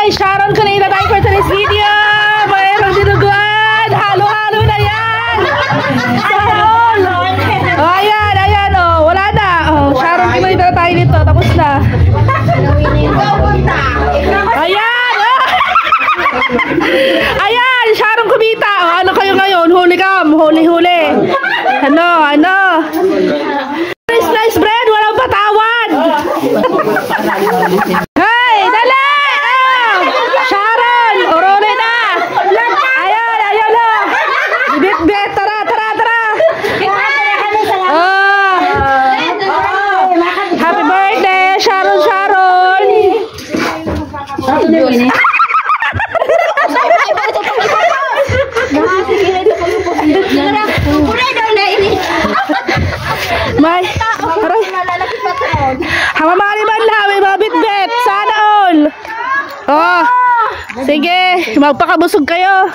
Ay, Sharon, kanina tayo for today's video. Mayroong dinuguan. Halo-halo na yan. Sharon. Oh, ayan, oh. Wala na. Oh, Sharon, kanina tayo dito. Tapos na. Ayan. Ayan, Sharon kumita. Oh, ano kayo ngayon? Huli kam. Huli-huli. Ano? Slice bread, walang patawan. Hey, dali! Sharon, orone na. Ayan na. Bit, tara. Happy birthday, Sharon. May, aray. Hamamali man lang, may mga bit-bit. Sana all. Oh, sige, magpakabusog kayo.